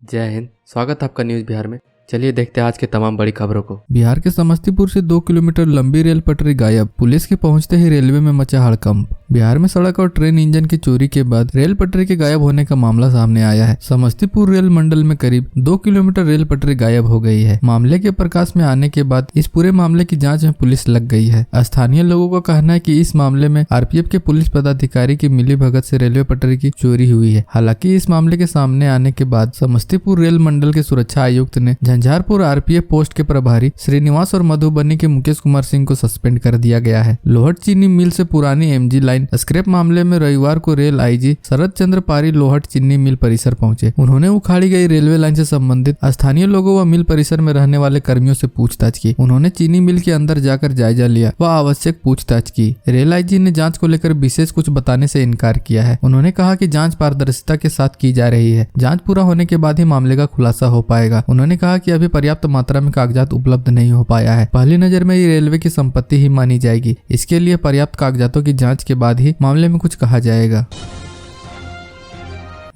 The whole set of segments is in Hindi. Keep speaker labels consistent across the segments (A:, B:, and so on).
A: जय हिंद। स्वागत है आपका न्यूज़ बिहार में। चलिए देखते हैं आज के तमाम बड़ी खबरों को।
B: बिहार के समस्तीपुर से 2 किलोमीटर लंबी रेल पटरी गायब। पुलिस के पहुंचते ही रेलवे में मचा हड़कंप। बिहार में सड़क और ट्रेन इंजन की चोरी के बाद रेल पटरी के गायब होने का मामला सामने आया है। समस्तीपुर रेल मंडल में करीब 2 किलोमीटर रेल पटरी गायब हो गई है। मामले के प्रकाश में आने के बाद इस पूरे मामले की जांच में पुलिस लग गई है। स्थानीय लोगों का कहना है कि इस मामले में आरपीएफ के पुलिस पदाधिकारी की मिलीभगत से रेलवे पटरी की चोरी हुई है। हालांकि इस मामले के सामने आने के बाद समस्तीपुर रेल मंडल के सुरक्षा आयुक्त ने झंझारपुर आरपीएफ पोस्ट के प्रभारी श्रीनिवास और मधुबनी के मुकेश कुमार सिंह को सस्पेंड कर दिया गया है। लोहट चीनी मिल से पुरानी एमजी लाइन स्क्रैप मामले में रविवार को रेल आईजी शरद चंद्र पारी लोहट चीनी मिल परिसर पहुंचे। उन्होंने उखाड़ी गई रेलवे लाइन से संबंधित स्थानीय लोगों व मिल परिसर में रहने वाले कर्मियों से पूछताछ की। उन्होंने चीनी मिल के अंदर जाकर जायजा लिया व आवश्यक पूछताछ की। रेल आईजी ने जांच को लेकर विशेष कुछ बताने से इनकार किया है। उन्होंने कहा कि जांच पारदर्शिता के साथ की जा रही है। जांच पूरा होने के बाद ही मामले का खुलासा हो पाएगा। उन्होंने कहा कि अभी पर्याप्त मात्रा में कागजात उपलब्ध नहीं हो पाया है। पहली नजर में ये रेलवे की संपत्ति ही मानी जाएगी। इसके लिए पर्याप्त कागजातों की जांच के बाद ही मामले में कुछ कहा जाएगा।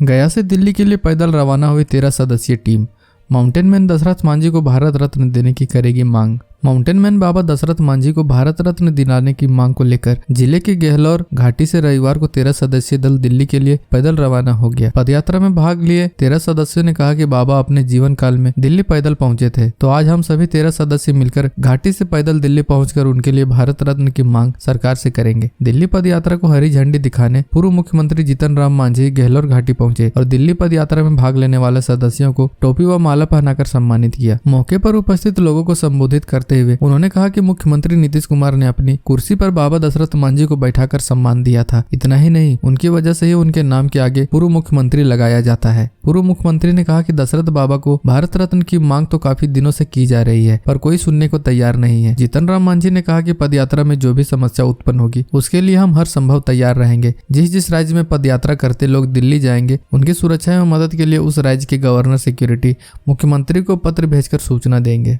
B: गया से दिल्ली के लिए पैदल रवाना हुई 13 सदस्यीय team. Mountain man Dashrath Manjhi को भारत रत्न देने की करेगी मांग। माउंटेन मैन बाबा दशरथ मांझी को भारत रत्न दिलाने की मांग को लेकर जिले के गहलोर घाटी से रविवार को 13 सदस्यीय दल दिल्ली के लिए पैदल रवाना हो गया। पदयात्रा में भाग लिए 13 सदस्यों ने कहा कि बाबा अपने जीवन काल में दिल्ली पैदल पहुंचे थे, तो आज हम सभी 13 सदस्य मिलकर घाटी से पैदल दिल्ली पहुंचकर उनके लिए भारत रत्न की मांग सरकार से करेंगे। दिल्ली पदयात्रा को हरी झंडी दिखाने पूर्व मुख्यमंत्री जीतन राम मांझी गहलोर घाटी पहुंचे और दिल्ली पदयात्रा में भाग लेने वाले सदस्यों को टोपी व माला पहनाकर सम्मानित किया। मौके पर उपस्थित लोगों को संबोधित करते हुए उन्होंने कहा कि मुख्यमंत्री नीतीश कुमार ने अपनी कुर्सी पर बाबा दशरथ मांझी को बैठाकर सम्मान दिया था। इतना ही नहीं, उनकी वजह से ही उनके नाम के आगे पूर्व मुख्यमंत्री लगाया जाता है। पूर्व मुख्यमंत्री ने कहा कि दशरथ बाबा को भारत रत्न की मांग तो काफी दिनों से की जा रही है, पर कोई सुनने को तैयार नहीं है। जीतन राम मांझी ने कहा कि पदयात्रा में जो भी समस्या उत्पन्न होगी उसके लिए हम हर संभव तैयार रहेंगे। जिस राज्य में पदयात्रा करते लोग दिल्ली जाएंगे, उनकी सुरक्षा एवं मदद के लिए उस राज्य के गवर्नर सिक्योरिटी मुख्यमंत्री को पत्र भेजकर सूचना देंगे।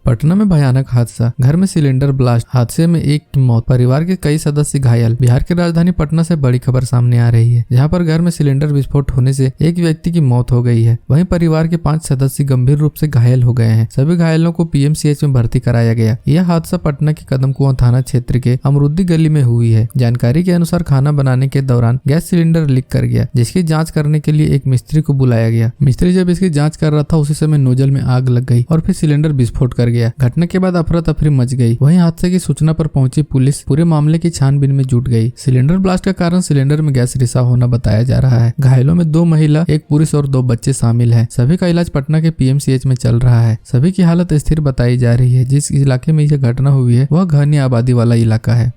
B: पटना में भयानक हादसा, घर में सिलेंडर ब्लास्ट। हादसे में एक की मौत, परिवार के कई सदस्य घायल। बिहार की राजधानी पटना से बड़ी खबर सामने आ रही है, जहां पर घर में सिलेंडर विस्फोट होने से एक व्यक्ति की मौत हो गई है। वहीं परिवार के 5 सदस्य गंभीर रूप से घायल हो गए हैं। सभी घायलों को पीएमसीएच में भर्ती कराया गया। यह हादसा पटना के कदमकुआं थाना क्षेत्र के अमरुद्दी गली में हुई है। जानकारी के अनुसार खाना बनाने के दौरान गैस सिलेंडर लीक कर गया, जिसकी जाँच करने के लिए एक मिस्त्री को बुलाया गया। मिस्त्री जब इसकी जाँच कर रहा था, उसी समय नोजल में आग लग गई और फिर सिलेंडर विस्फोट कर गया। घटना के बाद अफरा तफरी मच गई। वहीं हादसे की सूचना पर पहुंची पुलिस पूरे मामले की छानबीन में जुट गई। सिलेंडर ब्लास्ट का कारण सिलेंडर में गैस रिसाव होना बताया जा रहा है। घायलों में 2 महिला, 1 पुरुष और 2 बच्चे शामिल हैं। सभी का इलाज पटना के पीएमसीएच में चल रहा है। सभी की हालत स्थिर बताई जा रही है। जिस इलाके में यह घटना हुई है वह घनी आबादी वाला इलाका है।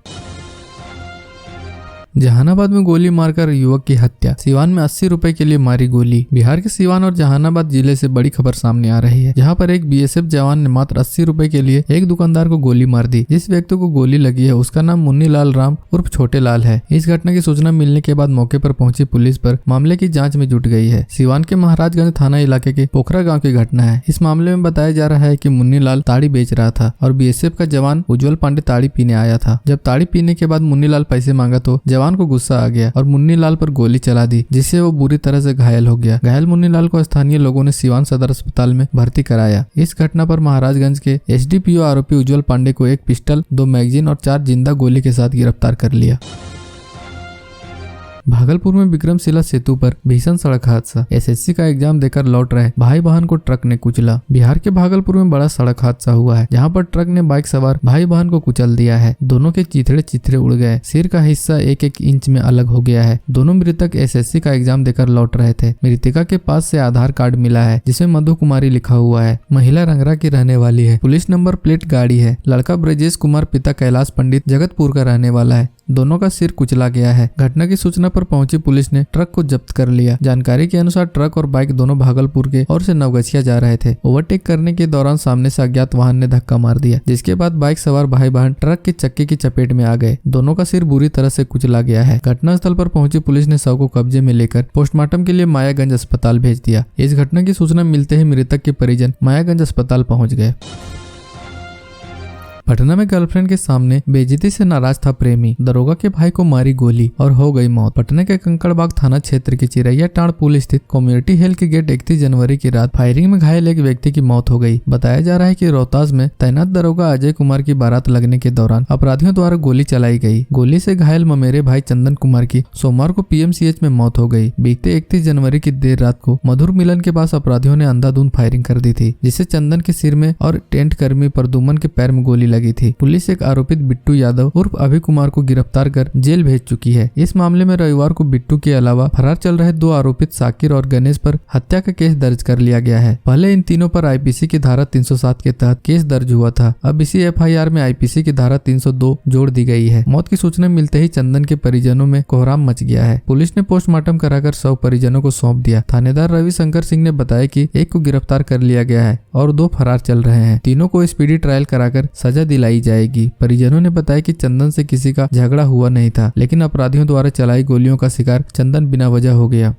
B: जहानाबाद में गोली मारकर युवक की हत्या। सीवान में 80 रुपए के लिए मारी गोली। बिहार के सीवान और जहानाबाद जिले से बड़ी खबर सामने आ रही है, जहां पर एक बीएसएफ जवान ने मात्र 80 रुपए के लिए एक दुकानदार को गोली मार दी। जिस व्यक्ति को गोली लगी है उसका नाम मुन्नी लाल राम उर्फ छोटे लाल है। इस घटना की सूचना मिलने के बाद मौके पर पहुंची पुलिस पर मामले की जाँच में जुट गई है। सीवान के महाराजगंज थाना इलाके के पोखरा गाँव की घटना है। इस मामले में बताया जा रहा है कि मुन्नी लाल ताड़ी बेच रहा था और बीएसएफ का जवान उज्जवल पांडे ताड़ी पीने आया था। जब ताड़ी पीने के बाद मुन्नी लाल पैसे मांगा तो जवान को गुस्सा आ गया और मुन्नी लाल पर गोली चला दी, जिससे वो बुरी तरह से घायल हो गया। घायल मुन्नी लाल को स्थानीय लोगों ने सीवान सदर अस्पताल में भर्ती कराया। इस घटना पर महाराजगंज के एसडीपीओ आरोपी उज्जवल पांडे को 1 पिस्टल, 2 मैगजीन और 4 जिंदा गोली के साथ गिरफ्तार कर लिया। भागलपुर में विक्रमशिला सेतु पर भीषण सड़क हादसा। एसएससी का एग्जाम देकर लौट रहे भाई बहन को ट्रक ने कुचला। बिहार के भागलपुर में बड़ा सड़क हादसा हुआ है, जहां पर ट्रक ने बाइक सवार भाई बहन को कुचल दिया है। दोनों के चिथड़े उड़ गए। सिर का हिस्सा 1-1 इंच में अलग हो गया है। दोनों मृतक एसएससी का एग्जाम देकर लौट रहे थे। मृतिका के पास से आधार कार्ड मिला है, जिसमें मधु कुमारी लिखा हुआ है। महिला रंगरा की रहने वाली है। पुलिस नंबर प्लेट गाड़ी है। लड़का ब्रजेश कुमार पिता कैलाश पंडित जगतपुर का रहने वाला है। दोनों का सिर कुचला गया है। घटना की सूचना पर पहुंची पुलिस ने ट्रक को जब्त कर लिया। जानकारी के अनुसार ट्रक और बाइक दोनों भागलपुर के ओर से नवगछिया जा रहे थे। ओवरटेक करने के दौरान सामने से अज्ञात वाहन ने धक्का मार दिया, जिसके बाद बाइक सवार भाई बहन ट्रक के चक्के की चपेट में आ गए। दोनों का सिर बुरी तरह से कुचला गया है। घटनास्थल पर पहुंची पुलिस ने शव को कब्जे में लेकर पोस्टमार्टम के लिए मायागंज अस्पताल भेज दिया। इस घटना की सूचना मिलते ही मृतक के परिजन मायागंज अस्पताल पहुंच गए। पटना में गर्लफ्रेंड के सामने बेइज्जती से नाराज था प्रेमी, दरोगा के भाई को मारी गोली और हो गई मौत। पटना के कंकड़बाग थाना क्षेत्र के चिरैया टांड़ पुल स्थित कम्युनिटी हेल्थ के गेट 31 जनवरी की रात फायरिंग में घायल एक व्यक्ति की मौत हो गई। बताया जा रहा है कि रोहतास में तैनात दरोगा अजय कुमार की बारात लगने के दौरान अपराधियों द्वारा गोली चलाई गई। गोली से घायल ममेरे भाई चंदन कुमार की सोमवार को पीएमसीएच में मौत हो गई। बीते 31 जनवरी की देर रात को मधुर मिलन के पास अपराधियों ने अंधाधुंध फायरिंग कर दी थी, जिससे चंदन के सिर में और टेंट कर्मी प्रदुमन के पैर में गोली लगी थी। पुलिस एक आरोपित बिट्टू यादव उर्फ अभय कुमार को गिरफ्तार कर जेल भेज चुकी है। इस मामले में रविवार को बिट्टू के अलावा फरार चल रहे 2 आरोपित साकिर और गणेश पर हत्या का केस दर्ज कर लिया गया है। पहले इन तीनों पर आईपीसी की धारा 307 के तहत केस दर्ज हुआ था। अब इसी एफआईआर में आईपीसी की धारा 302 जोड़ दी गई है। मौत की सूचना मिलते ही चंदन के परिजनों में कोहराम मच गया है। पुलिस ने पोस्टमार्टम कराकर शव परिजनों को सौंप दिया। थानेदार रविशंकर सिंह ने बताया कि एक को गिरफ्तार कर लिया गया है और 2 फरार चल रहे हैं। तीनों को स्पीडी ट्रायल कराकर सजा दिलाई जाएगी। परिजनों ने बताया कि चंदन से किसी का झगड़ा हुआ नहीं था, लेकिन अपराधियों द्वारा चलाई गोलियों का शिकार चंदन बिना वजह हो गया।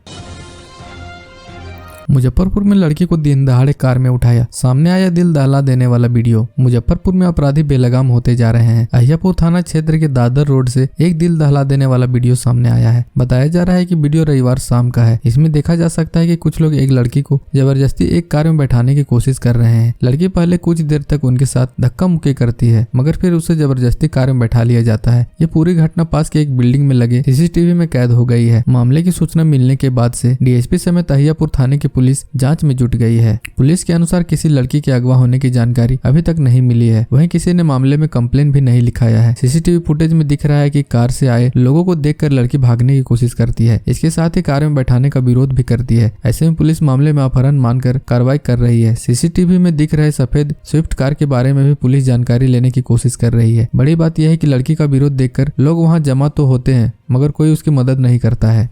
B: मुजफ्फरपुर में लड़की को दिन दहाड़े कार में उठाया, सामने आया दिल दहला देने वाला वीडियो। मुजफ्फरपुर में अपराधी बेलगाम होते जा रहे हैं। अहियापुर थाना क्षेत्र के दादर रोड से एक दिल दहला देने वाला वीडियो सामने आया है। बताया जा रहा है कि वीडियो रविवार शाम का है। इसमें देखा जा सकता है कि कुछ लोग एक लड़की को जबरदस्ती एक कार में बैठाने की कोशिश कर रहे हैं। लड़की पहले कुछ देर तक उनके साथ धक्का मुक्की करती है, मगर फिर उसे जबरदस्ती कार में बैठा लिया जाता है। ये पूरी घटना पास के एक बिल्डिंग में लगे सीसीटीवी में कैद हो गई है। मामले की सूचना मिलने के बाद से डीएसपी समेत अहियापुर थाने की पुलिस जांच में जुट गई है। पुलिस के अनुसार किसी लड़की के अगवा होने की जानकारी अभी तक नहीं मिली है। वहीं किसी ने मामले में कंप्लेन भी नहीं लिखाया है। सीसीटीवी फुटेज में दिख रहा है कि कार से आए लोगों को देखकर लड़की भागने की कोशिश करती है। इसके साथ ही कार में बैठाने का विरोध भी करती है। ऐसे में पुलिस मामले में अपहरण मानकर कार्रवाई कर रही है। सीसीटीवी में दिख रहे सफेद स्विफ्ट कार के बारे में भी पुलिस जानकारी लेने की कोशिश कर रही है। बड़ी बात यह है कि लड़की का विरोध देखकर लोग वहां जमा तो होते हैं, मगर कोई उसकी मदद नहीं करता है।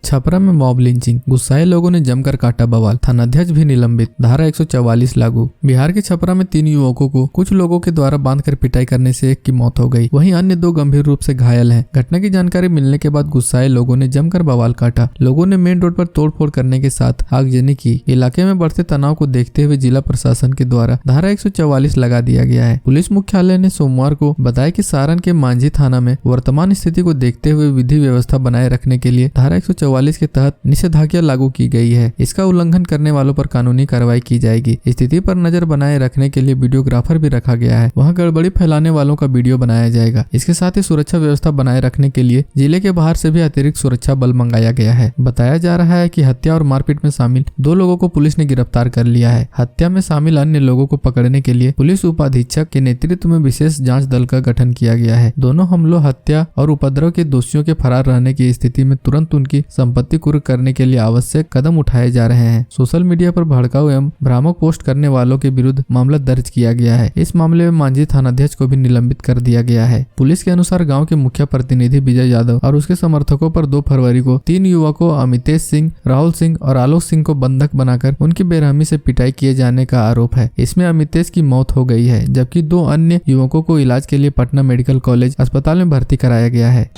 B: छपरा में मॉब लिंचिंग, गुस्साए लोगों ने जमकर काटा बवाल, थानाध्यक्ष भी निलंबित, धारा 144 लागू। बिहार के छपरा में 3 युवकों को कुछ लोगों के द्वारा बांधकर पिटाई करने से एक की मौत हो गई, वहीं अन्य 2 गंभीर रूप से घायल हैं। घटना की जानकारी मिलने के बाद गुस्साए लोगों ने जमकर बवाल काटा। लोगों ने मेन रोड पर तोड़फोड़ करने के साथ आगजनी की। इलाके में बढ़ते तनाव को देखते हुए जिला प्रशासन के द्वारा धारा 144 लगा दिया गया है। पुलिस मुख्यालय ने सोमवार को बताया कि सारण के मांझी थाना में वर्तमान स्थिति को देखते हुए विधि व्यवस्था बनाए रखने के लिए धारा 144 के तहत निषेधाज्ञा लागू की गई है। इसका उल्लंघन करने वालों पर कानूनी कार्रवाई की जाएगी। स्थिति पर नजर बनाए रखने के लिए वीडियोग्राफर भी रखा गया है। वहां गड़बड़ी फैलाने वालों का वीडियो बनाया जाएगा। इसके साथ ही सुरक्षा व्यवस्था बनाए रखने के लिए जिले के बाहर से भी अतिरिक्त सुरक्षा बल मंगाया गया है। बताया जा रहा है कि हत्या और मारपीट में शामिल 2 लोगों को पुलिस ने गिरफ्तार कर लिया है। हत्या में शामिल अन्य लोगों को पकड़ने के लिए पुलिस उपाधीक्षक के नेतृत्व में विशेष जांच दल का गठन किया गया है। दोनों हमलों, हत्या और उपद्रव के दोषियों के फरार रहने की स्थिति में तुरंत उनकी संपत्ति कुर्क करने के लिए आवश्यक कदम उठाए जा रहे हैं। सोशल मीडिया पर भड़काऊ एवं भ्रामक पोस्ट करने वालों के विरुद्ध मामला दर्ज किया गया है। इस मामले में मांझी थानाध्यक्ष को भी निलंबित कर दिया गया है। पुलिस के अनुसार गांव के मुखिया प्रतिनिधि विजय यादव और उसके समर्थकों पर 2 फरवरी को 3 युवकों अमितेश सिंह, राहुल सिंह और आलोक सिंह को बंधक बनाकर उनकी बेरहमी से पिटाई किए जाने का आरोप है। इसमें अमितेश की मौत हो गई है, जबकि 2 अन्य युवकों को इलाज के लिए पटना मेडिकल कॉलेज अस्पताल में भर्ती कराया गया है।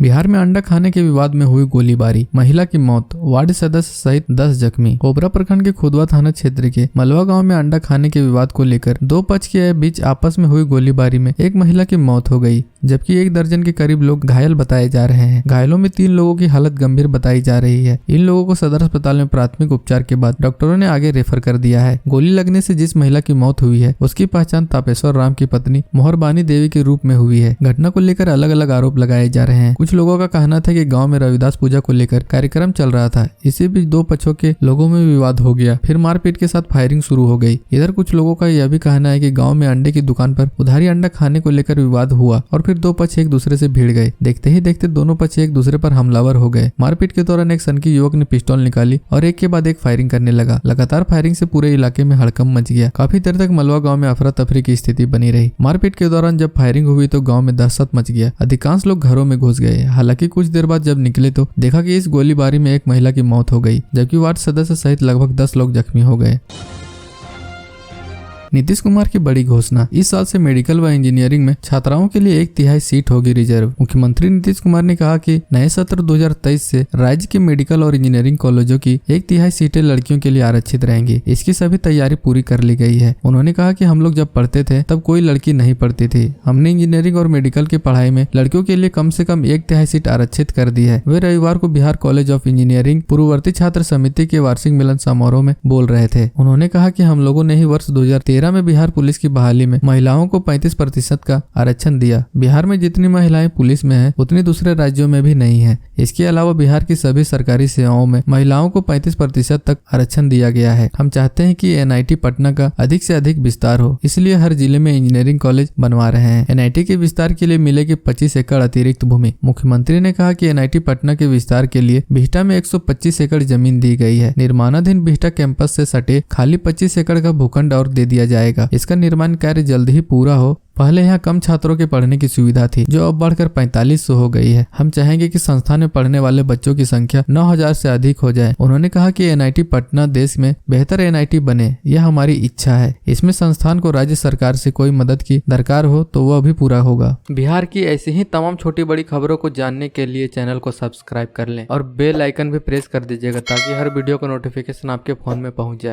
B: बिहार में अंडा खाने के विवाद में हुई गोलीबारी, महिला की मौत, वार्ड सदस्य सहित 10 जख्मी। कोबरा प्रखंड के खुदवा थाना क्षेत्र के मलवा गांव में अंडा खाने के विवाद को लेकर 2 पक्ष के बीच आपस में हुई गोलीबारी में एक महिला की मौत हो गई, जबकि 1 दर्जन के करीब लोग घायल बताए जा रहे हैं। घायलों में 3 लोगों की हालत गंभीर बताई जा रही है। इन लोगों को सदर अस्पताल में प्राथमिक उपचार के बाद डॉक्टरों ने आगे रेफर कर दिया है। गोली लगने से जिस महिला की मौत हुई है उसकी पहचान तापेश्वर राम की पत्नी मोहरबानी देवी के रूप में हुई है। घटना को लेकर अलग अलग आरोप लगाए जा रहे हैं। कुछ लोगों का कहना था कि गांव में रविदास पूजा को लेकर कार्यक्रम चल रहा था, इसी बीच 2 पक्षों के लोगों में विवाद हो गया, फिर मारपीट के साथ फायरिंग शुरू हो गई। इधर कुछ लोगों का यह भी कहना है कि गांव में अंडे की दुकान पर उधारी अंडा खाने को लेकर विवाद हुआ और फिर 2 पक्ष एक दूसरे से भिड़ गए। देखते ही देखते दोनों पक्ष एक दूसरे पर हमलावर हो गए। मारपीट के दौरान एक सनकी युवक ने पिस्तौल निकाली और एक के बाद एक फायरिंग करने लगा। लगातार फायरिंग से पूरे इलाके में हड़कंप मच गया। काफी देर तक मलवा गाँव में अफरा तफरी की स्थिति बनी रही। मारपीट के दौरान जब फायरिंग हुई तो गाँव में दहशत मच गया। अधिकांश लोग घरों में घुस गए। हालांकि कुछ देर बाद जब निकले तो देखा कि इस गोलीबारी में एक महिला की मौत हो गई, जबकि वार्ड सदस्य सहित लगभग 10 लोग जख्मी हो गए। नीतीश कुमार की बड़ी घोषणा, इस साल से मेडिकल व इंजीनियरिंग में छात्राओं के लिए 1/3 सीट होगी रिजर्व। मुख्यमंत्री नीतीश कुमार ने कहा कि नए सत्र 2023 से राज्य के मेडिकल और इंजीनियरिंग कॉलेजों की 1/3 सीटें लड़कियों के लिए आरक्षित रहेंगी। इसकी सभी तैयारी पूरी कर ली गई है। उन्होंने कहा कि हम लोग जब पढ़ते थे तब कोई लड़की नहीं पढ़ती थी। हमने इंजीनियरिंग और मेडिकल की पढ़ाई में लड़कियों के लिए कम से कम 1/3 सीट आरक्षित कर दी है। वे रविवार को बिहार कॉलेज ऑफ इंजीनियरिंग पूर्ववर्ती छात्र समिति के वार्षिक मिलन समारोह में बोल रहे थे। उन्होंने कहा कि हम लोगों ने ही वर्ष 2013 में बिहार पुलिस की बहाली में महिलाओं को 35% का आरक्षण दिया। बिहार में जितनी महिलाएं पुलिस में हैं, उतनी दूसरे राज्यों में भी नहीं है। इसके अलावा बिहार की सभी सरकारी सेवाओं में महिलाओं को 35% तक आरक्षण दिया गया है। हम चाहते हैं कि NIT पटना का अधिक से अधिक विस्तार हो, इसलिए हर जिले में इंजीनियरिंग कॉलेज बनवा रहे हैं। NIT के विस्तार के लिए मिलेगी 25 एकड़ अतिरिक्त भूमि। मुख्यमंत्री ने कहा कि NIT पटना के विस्तार के लिए बिहटा में 125 एकड़ जमीन दी गई है। निर्माणाधीन बिहटा कैंपस से सटे खाली 25 एकड़ का भूखंड और दे दिया जाएगा। इसका निर्माण कार्य जल्द ही पूरा हो। पहले यहाँ कम छात्रों के पढ़ने की सुविधा थी, जो अब बढ़कर 4500 हो गई है। हम चाहेंगे कि संस्थान में पढ़ने वाले बच्चों की संख्या 9000 से अधिक हो जाए। उन्होंने कहा कि NIT पटना देश में बेहतर NIT बने, यह हमारी इच्छा है। इसमें संस्थान को राज्य सरकार से कोई मदद की दरकार हो तो वह भी पूरा होगा।
A: बिहार की ऐसी ही तमाम छोटी बड़ी खबरों को जानने के लिए चैनल को सब्सक्राइब कर लें और बेल आइकन भी प्रेस कर दीजिएगा, ताकि हर वीडियो का नोटिफिकेशन आपके फोन में पहुंच जाए।